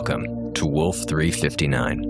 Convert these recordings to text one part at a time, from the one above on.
Welcome to Wolf 359.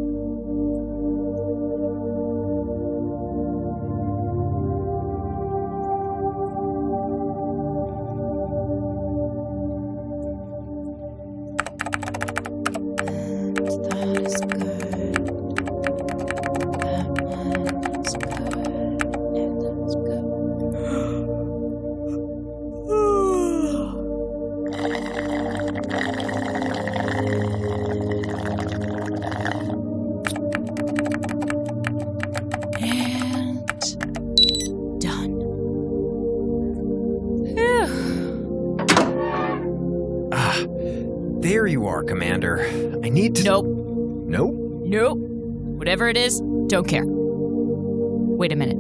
There you are, Commander. I need to... Nope. Nope? Nope. Whatever it is, don't care. Wait a minute.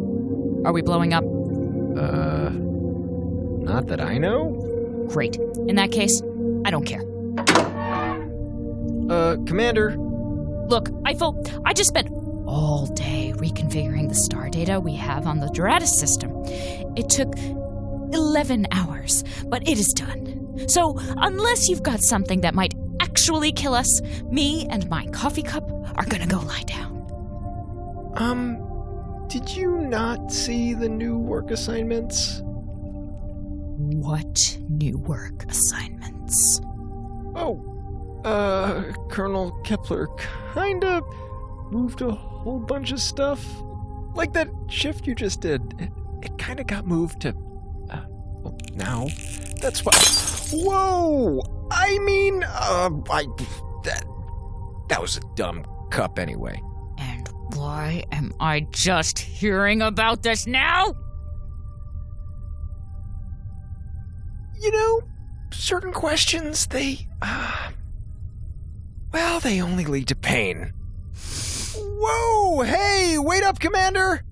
Are we blowing up? Not that I know. Great. In that case, I don't care. Commander. Look, Eiffel, I just spent all day reconfiguring the star data we have on the Doratus system. It took 11 hours, but it is done. So, unless you've got something that might actually kill us, me and my coffee cup are gonna go lie down. Did you not see the new work assignments? What new work assignments? Colonel Kepler kinda moved a whole bunch of stuff. Like that shift you just did. It kinda got moved to, now. That's what... Whoa! I mean, that was a dumb cup anyway. And why am I just hearing about this now? You know, certain questions, they only lead to pain. Whoa! Hey, wait up, Commander!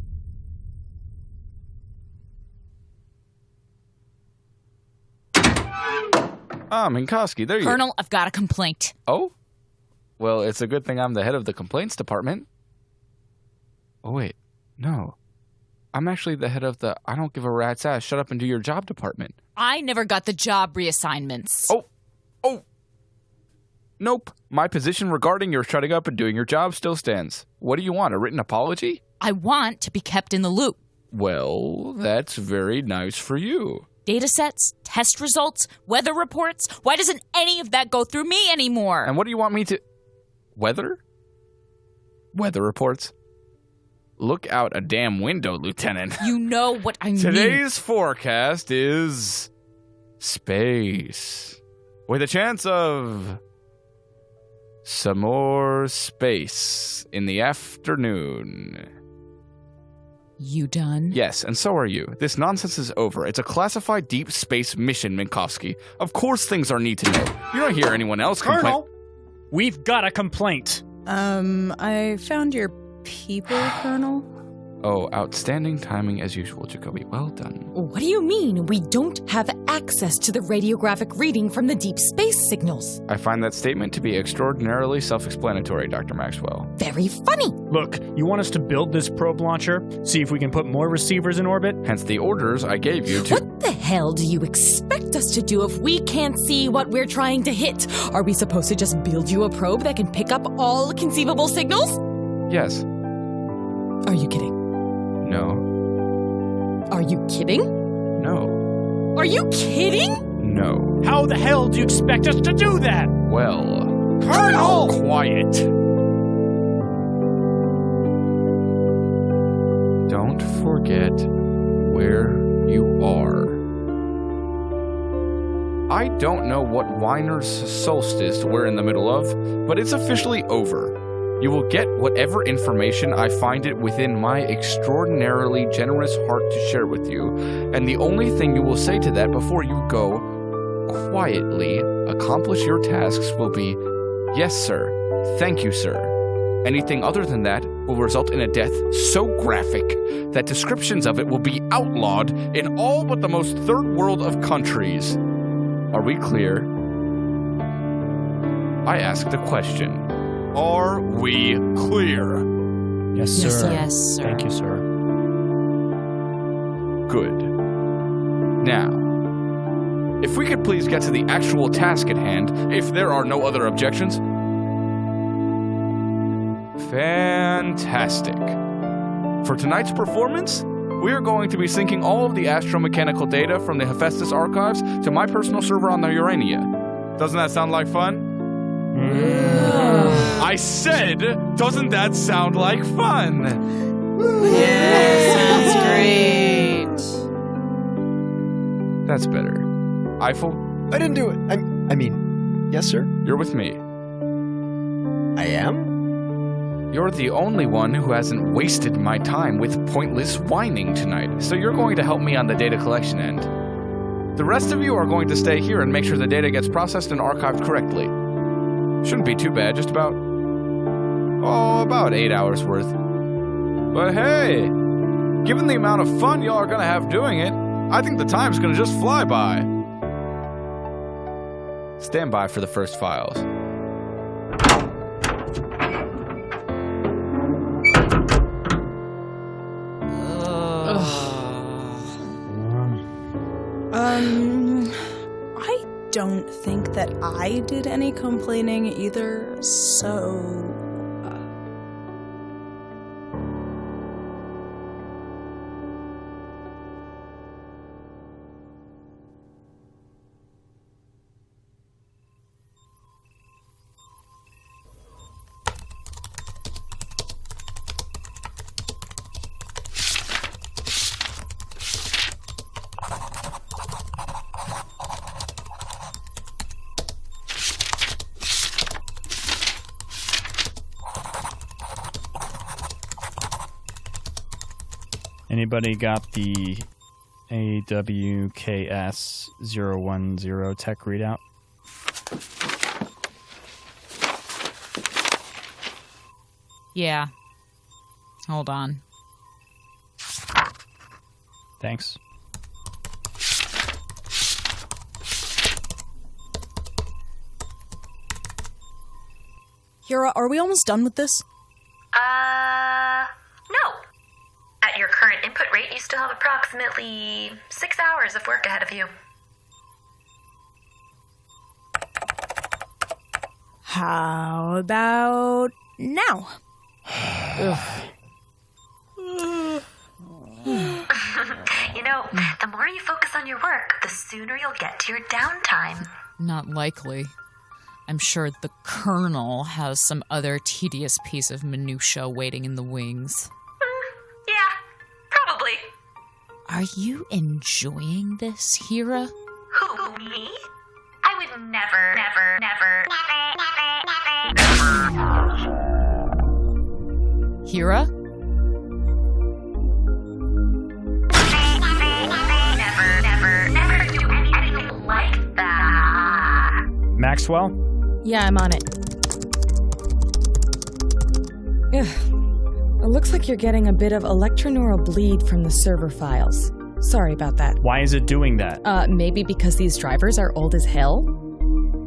Minkowski, there you go. Colonel, I've got a complaint. Oh? Well, it's a good thing I'm the head of the complaints department. Oh, wait. No. I'm actually the head of the I don't give a rat's ass, shut up and do your job department. I never got the job reassignments. Oh. Nope. My position regarding your shutting up and doing your job still stands. What do you want, a written apology? I want to be kept in the loop. Well, that's very nice for you. Datasets, test results, weather reports. Why doesn't any of that go through me anymore? And what do you want me to... Weather? Weather reports? Look out a damn window, Lieutenant. You know what I mean. Today's forecast is... space. With a chance of... some more space in the afternoon. You done? Yes, and so are you. This nonsense is over. It's a classified deep space mission, Minkowski. Of course things are need to know. You don't hear anyone else complain. Colonel, we've got a complaint. I found your people, Colonel. Oh, outstanding timing as usual, Jacoby. Well done. What do you mean we don't have access to the radiographic reading from the deep space signals? I find that statement to be extraordinarily self-explanatory, Dr. Maxwell. Very funny. Look, you want us to build this probe launcher, see if we can put more receivers in orbit? Hence the orders I gave you to... What the hell do you expect us to do if we can't see what we're trying to hit? Are we supposed to just build you a probe that can pick up all conceivable signals? Yes. Are you kidding? No. Are you kidding? No. Are you kidding? No. How the hell do you expect us to do that? Well... Colonel! Quiet. Don't forget where you are. I don't know what Weiner's solstice we're in the middle of, but it's officially over. You will get whatever information I find it within my extraordinarily generous heart to share with you, and the only thing you will say to that before you go, quietly, accomplish your tasks will be, yes, sir, thank you, sir. Anything other than that will result in a death so graphic that descriptions of it will be outlawed in all but the most third world of countries. Are we clear? I asked a question. Are we clear? Yes, sir. Yes, sir. Thank you, sir. Good. Now, if we could please get to the actual task at hand, if there are no other objections. Fantastic. For tonight's performance, we are going to be syncing all of the astromechanical data from the Hephaestus archives to my personal server on the Urania. Doesn't that sound like fun? I said, doesn't that sound like fun? Yeah, sounds great. That's better. Eiffel, I didn't do it. I mean, yes, sir. you're with me. I am? You're the only one who hasn't wasted my time with pointless whining tonight, so you're going to help me on the data collection end. The rest of you are going to stay here and make sure the data gets processed and archived correctly. Shouldn't be too bad, just about 8 hours worth. But hey, given the amount of fun y'all are gonna have doing it, I think the time's gonna just fly by. Stand by for the first files. I don't think that I did any complaining either, so... Anybody got the AWKS010 tech readout? Yeah. Hold on. Thanks. Hira, are we almost done with this? No. At your current input rate, you still have approximately 6 hours of work ahead of you. How about now? You know, the more you focus on your work, the sooner you'll get to your downtime. Not likely. I'm sure the Colonel has some other tedious piece of minutia waiting in the wings. Yeah, probably. Are you enjoying this, Hira? Who, me? I would never. Hira? Never do anything like that. Maxwell? Yeah, I'm on it. Ugh. It looks like you're getting a bit of electroneural bleed from the server files. Sorry about that. Why is it doing that? Maybe because these drivers are old as hell?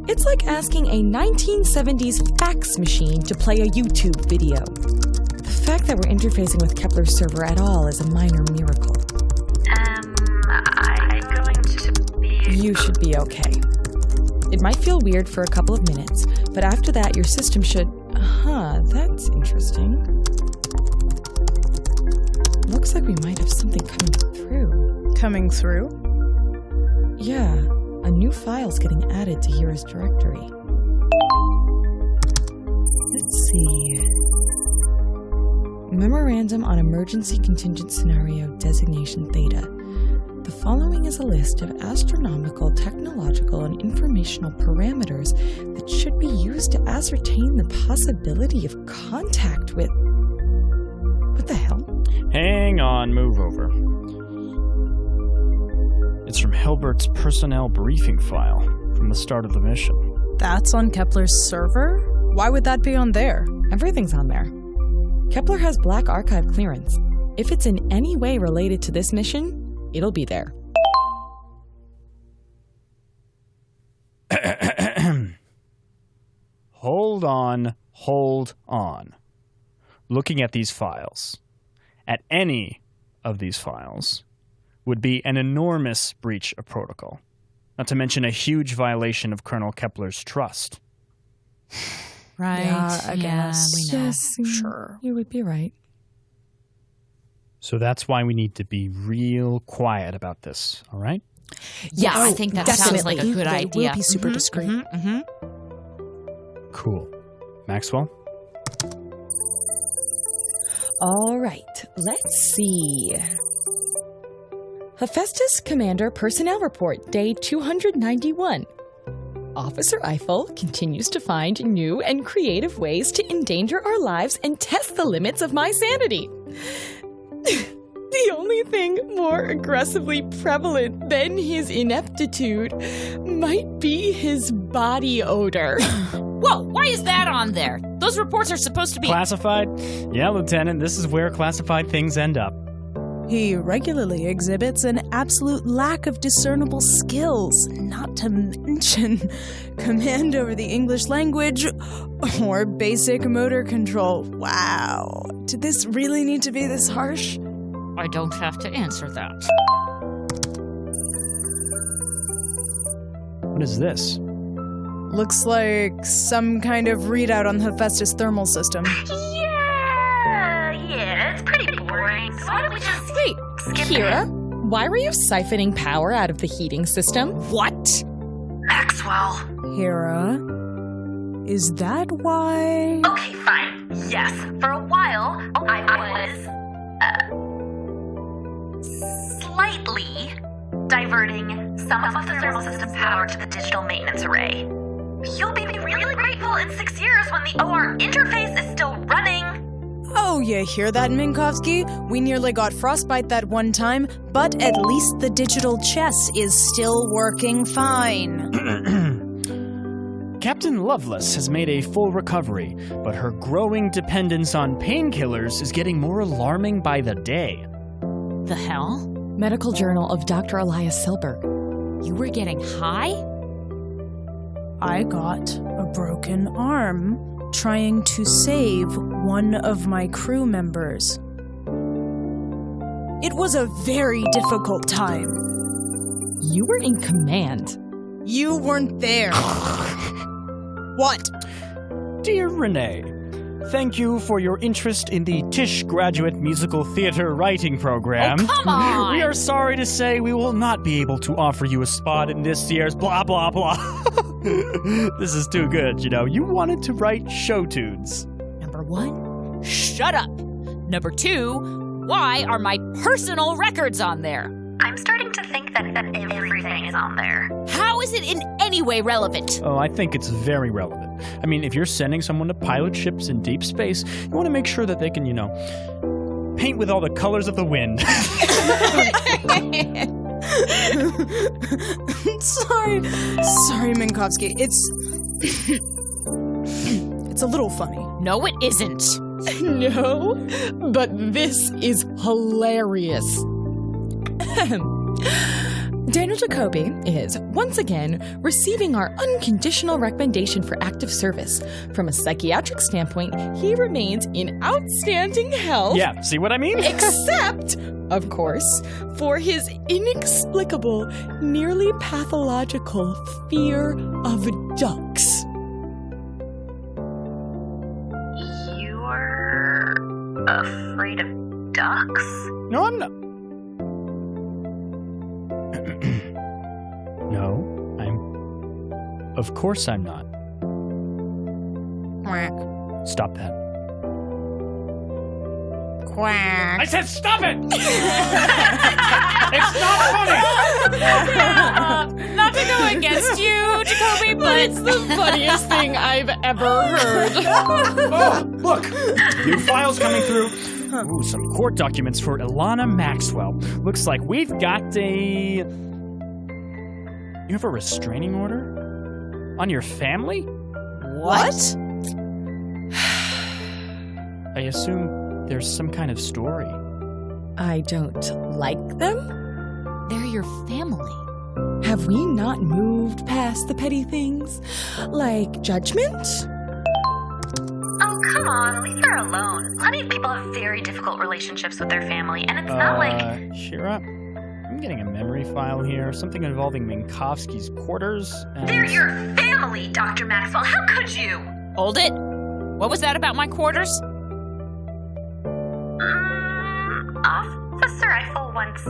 It's like asking a 1970s fax machine to play a YouTube video. The fact that we're interfacing with Kepler's server at all is a minor miracle. I'm going to be... You should be okay. It might feel weird for a couple of minutes, but after that your system should... that's interesting. Looks like we might have something coming through. Coming through? Yeah, a new file's getting added to Hira's directory. Let's see. Memorandum on Emergency Contingent Scenario Designation Theta. The following is a list of astronomical, technological, and informational parameters that should be used to ascertain the possibility of contact with... What the hell? Hang on, move over. It's from Hilbert's personnel briefing file from the start of the mission. That's on Kepler's server? Why would that be on there? Everything's on there. Kepler has Black Archive clearance. If it's in any way related to this mission, it'll be there. Hold on. Looking at these files, at any of these files, would be an enormous breach of protocol, not to mention a huge violation of Colonel Kepler's trust. Right. Yeah, I guess. we know. Yes, Sure. you would be right. So that's why we need to be real quiet about this, all right? Yeah, I Oh, think that sounds like a good They idea. will be super discreet. Cool. Maxwell? All right, let's see. Hephaestus Commander Personnel Report, Day 291. Officer Eiffel continues to find new and creative ways to endanger our lives and test the limits of my sanity. The only thing more aggressively prevalent than his ineptitude might be his body odor. Whoa, why is that on there? Those reports are supposed to be... Classified? Yeah, Lieutenant, this is where classified things end up. He regularly exhibits an absolute lack of discernible skills, not to mention command over the English language or basic motor control. Wow. Did this really need to be this harsh? I don't have to answer that. What is this? Looks like some kind of readout on the Hephaestus thermal system. Yeah, it's pretty boring. So why don't we just Wait, skip Kira, why were you siphoning power out of the heating system? What? Maxwell. Hera, is that why? Okay, fine. Yes, for a while, I was slightly diverting some of the thermal system power to the digital maintenance array. You'll be really grateful in 6 years when the OR interface is still running. Oh, you hear that, Minkowski? We nearly got frostbite that one time, but at least the digital chess is still working fine. Captain Lovelace has made a full recovery, but her growing dependence on painkillers is getting more alarming by the day. The hell? Medical Journal of Dr. Elias Silberg. You were getting high? I got a broken arm trying to save one of my crew members. It was a very difficult time. You were in command. You weren't there. What? Dear Renee, thank you for your interest in the Tisch Graduate Musical Theater Writing Program. Oh, come on! We are sorry to say we will not be able to offer you a spot in this year's blah blah blah. This is too good, you know. You wanted to write show tunes. Number 1, shut up. Number 2, why are my personal records on there? I'm starting to think that everything is on there. How is it in any way relevant? Oh, I think it's very relevant. I mean, if you're sending someone to pilot ships in deep space, you want to make sure that they can, you know, paint with all the colors of the wind. Sorry, Minkowski. It's a little funny. No, it isn't. No, but this is hilarious. Daniel Jacoby is, once again, receiving our unconditional recommendation for active service. From a psychiatric standpoint, he remains in outstanding health. Yeah, see what I mean? Except, of course, for his inexplicable, nearly pathological fear of ducks. You're afraid of ducks? No, I'm not. No, of course I'm not. Quack. Stop that. Quack. I said stop it! It's not funny! Not to go against you, Jacoby, but It's the funniest thing I've ever heard. Oh, look! New files coming through. Ooh, some court documents for Ilana Maxwell. Looks like we've got a... You have a restraining order? On your family? What? I assume there's some kind of story. I don't like them? they're your family. Have we not moved past the petty things? Like judgment? Oh, come on, leave her alone. Plenty of people have very difficult relationships with their family, and it's not like... Shira, I'm getting a memory file here. Something involving Minkowski's quarters. And... They're your family, Dr. Maxwell. How could you? Hold it. What was that about my quarters? Officer Eiffel once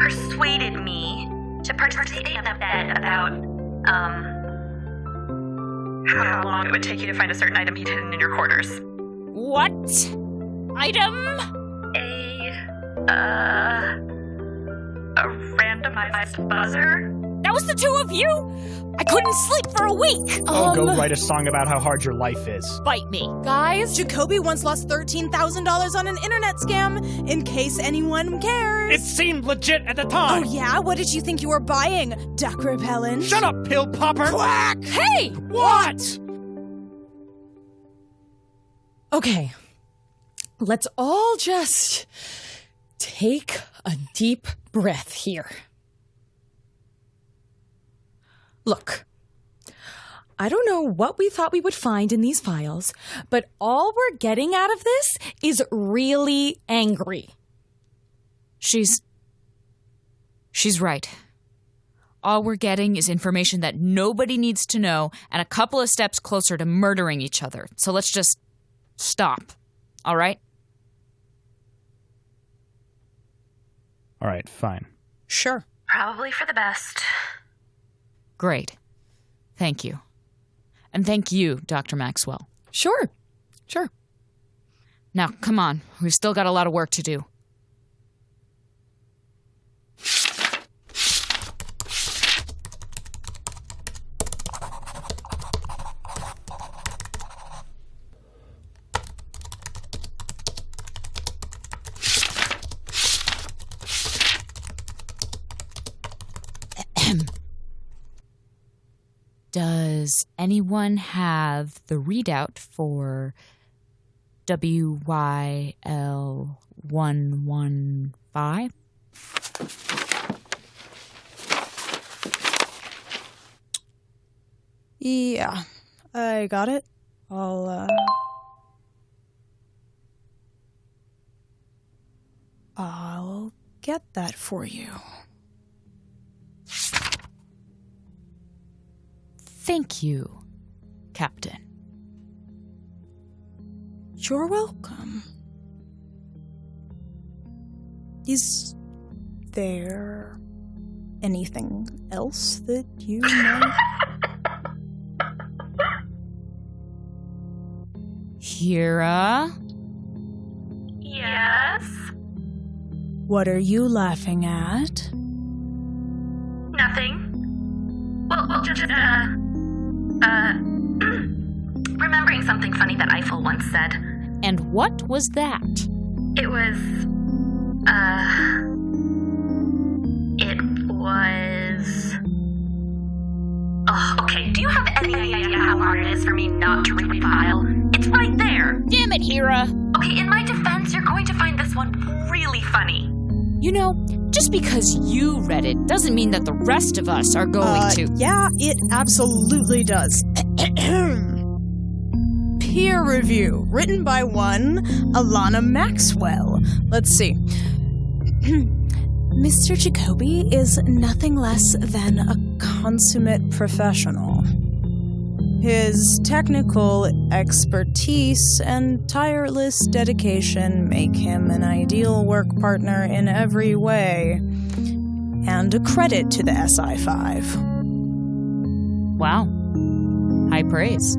persuaded me to participate in a bet about, how long it would take you to find a certain item he'd hidden in your quarters. What item? A randomized buzzer? That was the two of you? I couldn't sleep for a week. Go write a song about how hard your life is. Bite me. Guys, Jacoby once lost $13,000 on an internet scam, in case anyone cares. It seemed legit at the Oh time. yeah? What did you think you were buying? Duck repellent? Shut up, pill popper. Quack! Hey! What? Okay, let's all just take a deep breath here. Look, I don't know what we thought we would find in these files, but all we're getting out of this is really angry. She's right. All we're getting is information that nobody needs to know and a couple of steps closer to murdering each other. So let's just stop. All right? All right, fine. Sure. Probably for the best. Great. Thank you. And thank you, Dr. Maxwell. Sure. Now, come on. We've still got a lot of work to do. Does anyone have the readout for WYL115? Yeah, I got it. I'll get that for you. Thank you, Captain. You're welcome. Is there anything else that you know? Hira? Yes? What are you laughing at? Nothing. Well, just, remembering something funny that Eiffel once said. And what was that? It was, Oh, okay, do you have any idea how hard it is for me not to read my file? It's right there! Damn it, Hira! Okay, in my defense, you're going to find this one really funny. You know, just because you read it doesn't mean that the rest of us are going to. Yeah, it absolutely does. Peer review, written by one Alana Maxwell. Let's see. Mr. Jacoby is nothing less than a consummate professional. His technical expertise and tireless dedication make him an ideal work partner in every way, and a credit to the SI5. Wow. High praise.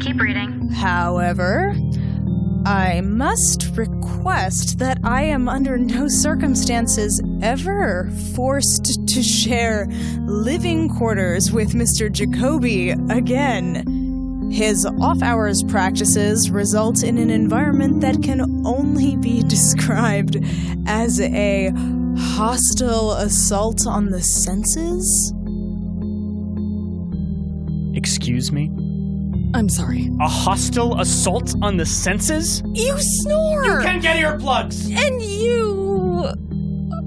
Keep reading. However, I must request that I am under no circumstances ever forced to share living quarters with Mr. Jacoby again. His off-hours practices result in an environment that can only be described as a hostile assault on the senses. Excuse me? I'm sorry. A hostile assault on the senses? You snore! You can get earplugs! And you...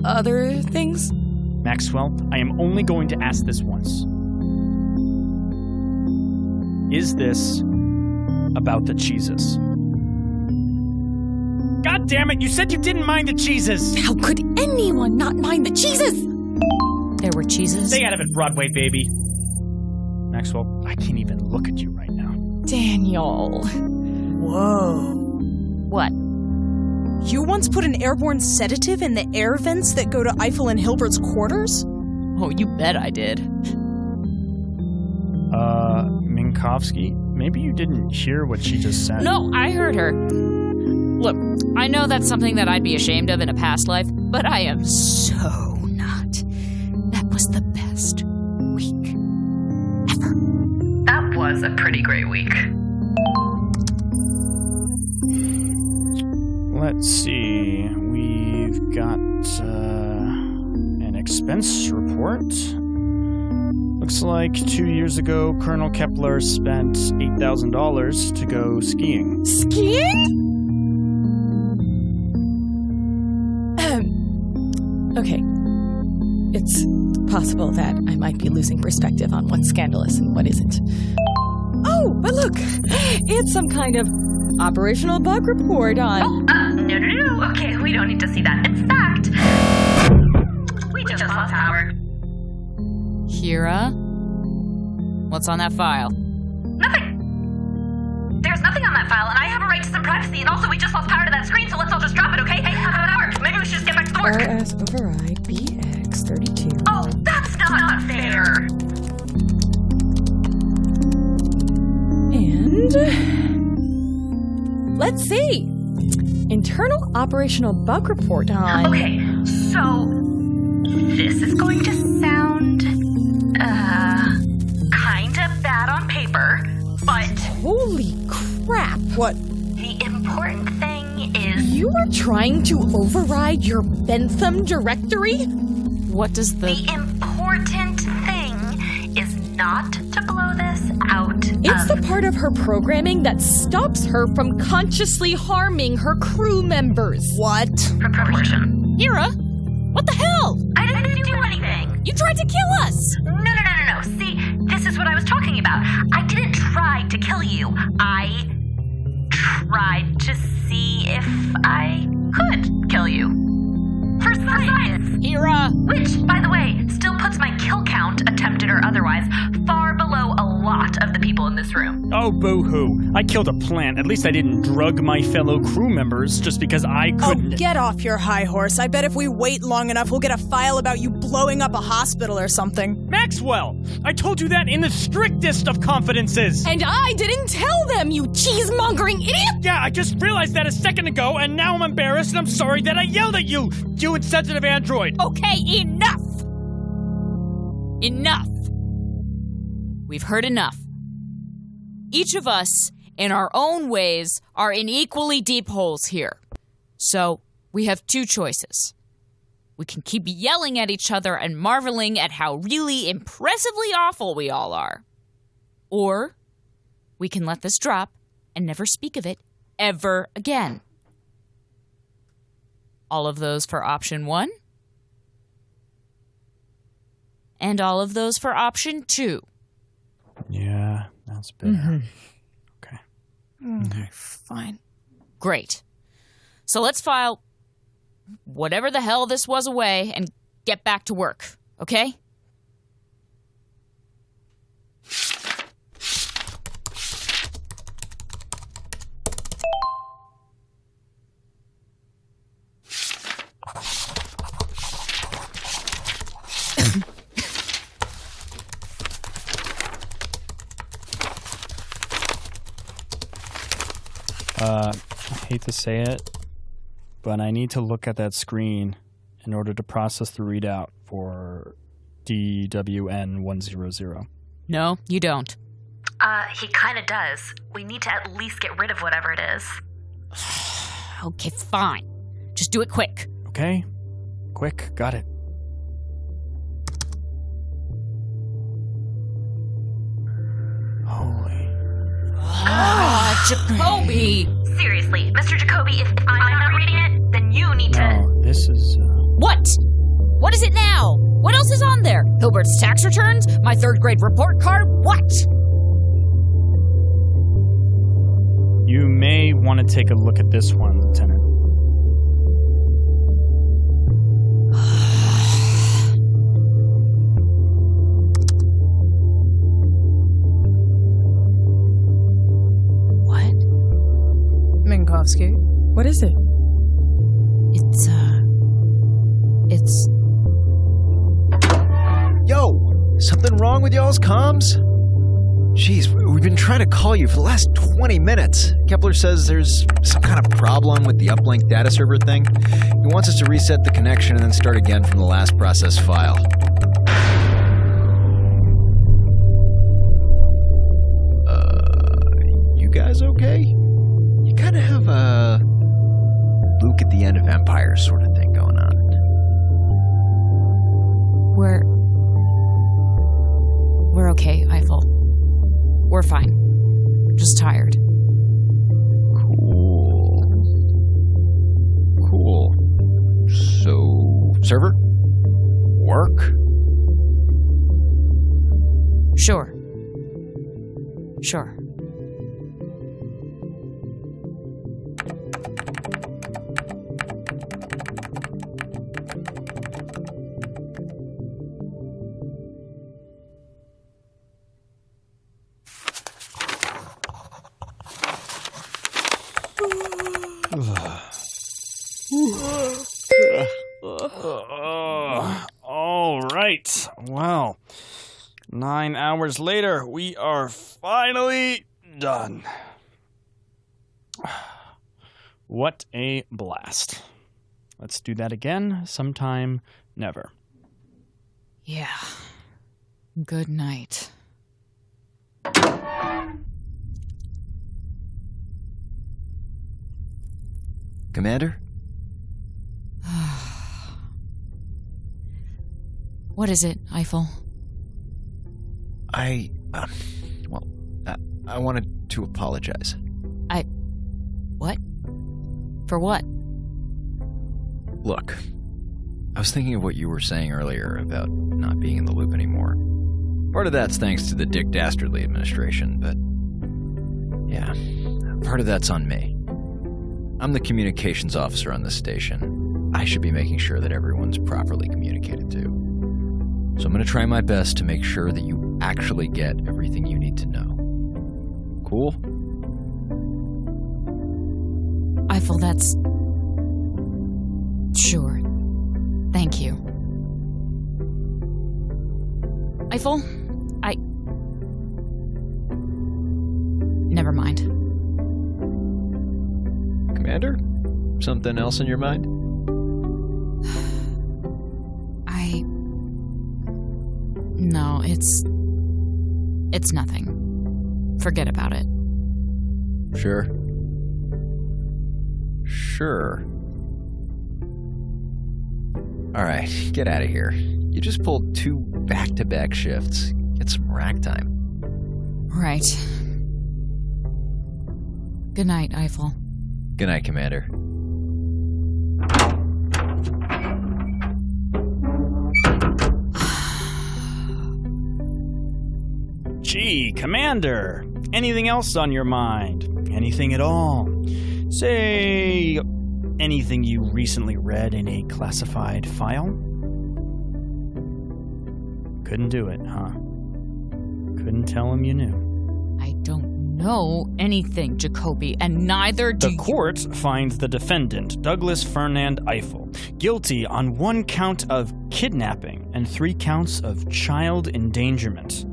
other things? Maxwell, I am only going to ask this once. Is this about the cheeses? God damn it, you said you didn't mind the cheeses! How could anyone not mind the cheeses? There were cheeses. Stay out of it, Broadway baby. Maxwell, I can't even look at you right now. Daniel. Whoa. What? You once put an airborne sedative in the air vents that go to Eiffel and Hilbert's quarters? Oh, you bet I did. Minkowski, maybe you didn't hear what she just said. No, I heard her. Look, I know that's something that I'd be ashamed of in a past life, but I am so not. That was the best week ever. That was a pretty great week. Let's see. We've got an expense report. Looks like 2 years ago, Colonel Kepler spent $8,000 to go skiing. Skiing? Okay. It's possible that I might be losing perspective on what's scandalous and what isn't. Oh, but look! It's some kind of operational bug report on... No. Okay, we don't need to see that. In fact, we just lost power. Kira? What's on that file? Nothing. There's nothing on that file, and I have a right to some privacy, and also we just lost power to that screen, so let's all just drop it, okay? Hey, how did that work? Maybe we should just get back to the work. RS override BX32. Oh, that's not fair. And... let's see. Internal operational bug report on... Okay, so this is going to sound, kinda bad on paper, but Holy crap. What? the important thing is... You are trying to override your Bentham directory? What does The important thing is not to blow this out It's the part of her programming that stops her from consciously harming her crew members. What? proportion. Kira? What the hell? I didn't do anything. You tried to kill us! No. See, this is what I was talking about. I didn't try to kill you. I tried to see if I could kill you. For science. Kira! Which, by the way, still puts my kill count, attempted or otherwise, far below a lot of the people in this room. Oh, boo-hoo. I killed a plant. At least I didn't drug my fellow crew members just because I couldn't... Oh, get off your high horse. I bet if we wait long enough, we'll get a file about you blowing up a hospital or something. Maxwell! I told you that in the strictest of confidences! And I didn't tell them, you cheesemongering idiot! Yeah, I just realized that a second ago, and now I'm embarrassed and I'm sorry that I yelled at you, you insensitive android! Okay, enough! Enough! We've heard enough. Each of us, in our own ways, are in equally deep holes here. So, we have two choices. We can keep yelling at each other and marveling at how really impressively awful we all are. Or, we can let this drop and never speak of it ever again. All of those for option 1. And all of those for option 2. Yeah, that's better. Okay. Okay, fine. Great. So let's file whatever the hell this was away and get back to work, okay? I hate to say it, but I need to look at that screen in order to process the readout for DWN100. No, you don't. He kinda does. We need to at least get rid of whatever it is. Okay, fine. Just do it quick. Okay? Quick, got it. Holy. Jacoby! Seriously, Mr. Jacoby, if I'm not reading it, then you need to... No, this is... What? What is it now? What else is on there? Hilbert's tax returns? My 3rd grade report card? What? You may want to take a look at this one, Lieutenant. What is it? It's... Yo! Something wrong with y'all's comms? Jeez, we've been trying to call you for the last 20 minutes. Kepler says there's some kind of problem with the uplink data server thing. He wants us to reset the connection and then start again from the last processed file. You guys okay? You kind of have a Luke at the end of Empire sort of thing going on. We're okay, Eiffel. We're fine. We're just tired. Cool. So, server? Work? Sure. All right. Well, 9 hours later, we are finally done. What a blast. Let's do that again sometime never. Yeah. Good night. Commander? What is it, Eiffel? I wanted to apologize. What? For what? Look, I was thinking of what you were saying earlier about not being in the loop anymore. Part of that's thanks to the Dick Dastardly administration, but yeah, part of that's on me. I'm the communications officer on this station. I should be making sure that everyone's properly communicated to. So I'm going to try my best to make sure that you actually get everything you need to know. Cool? Eiffel, that's... Sure. Thank you. Eiffel, Never mind. Commander? Something else in your mind? No, it's nothing. Forget about it. Sure. Alright, get out of here. You just pulled 2 back-to-back shifts. Get some rack time. Right. Good night, Eiffel. Good night, Commander. Gee, Commander, anything else on your mind? Anything at all? Say, anything you recently read in a classified file? Couldn't do it, huh? Couldn't tell him you knew. I don't know anything, Jacoby, and neither do you. The court finds the defendant, Douglas Fernand Eiffel, guilty on 1 count of kidnapping and 3 counts of child endangerment.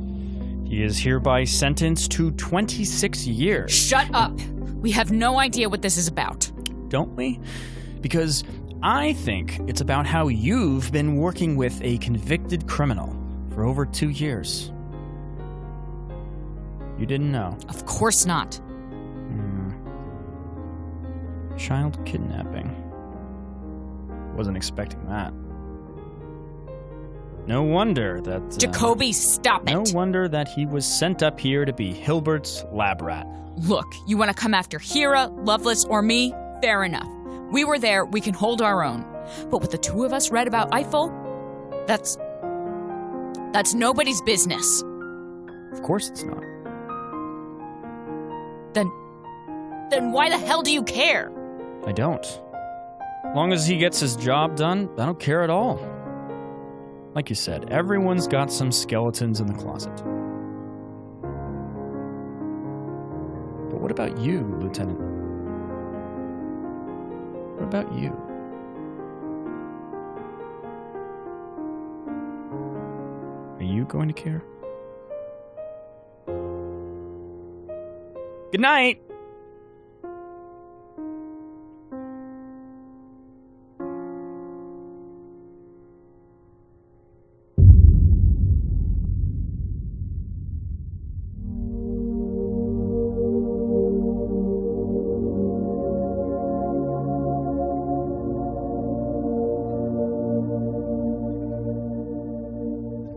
He is hereby sentenced to 26 years. Shut up! We have no idea what this is about. Don't we? Because I think it's about how you've been working with a convicted criminal for over 2 years. You didn't know? Of course not. Child kidnapping. Wasn't expecting that. No wonder that... Jacoby, stop it! No wonder that he was sent up here to be Hilbert's lab rat. Look, you want to come after Hera, Lovelace, or me? Fair enough. We were there, we can hold our own. But what the 2 of us read about Eiffel, that's nobody's business. Of course it's not. Then why the hell do you care? I don't. As long as he gets his job done, I don't care at all. Like you said, everyone's got some skeletons in the closet. But what about you, Lieutenant? about you? Are you going to care? Good night!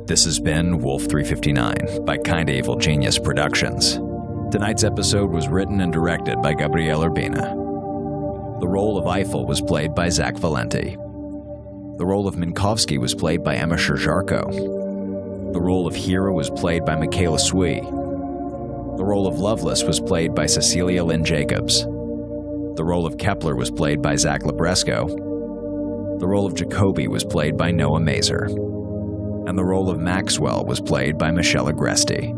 This has been Wolf 359 by Kinda Evil Genius Productions. Tonight's episode was written and directed by Gabriel Urbina. The role of Eiffel was played by Zach Valenti. The role of Minkowski was played by Emma Sherjarko. The role of Hera was played by Michaela Swee. The role of Loveless was played by Cecilia Lynn Jacobs. The role of Kepler was played by Zach Labresco. The role of Jacoby was played by Noah Mazer. And the role of Maxwell was played by Michelle Agresti.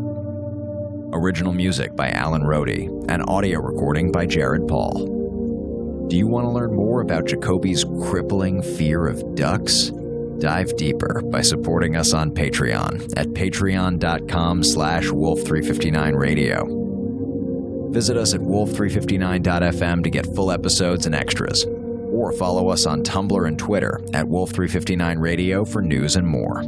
Original music by Alan Rohde, and audio recording by Jared Paul. Do you want to learn more about Jacoby's crippling fear of ducks? Dive deeper by supporting us on Patreon at patreon.com/wolf359radio. Visit us at wolf359.fm to get full episodes and extras, or follow us on Tumblr and Twitter at wolf359radio for news and more.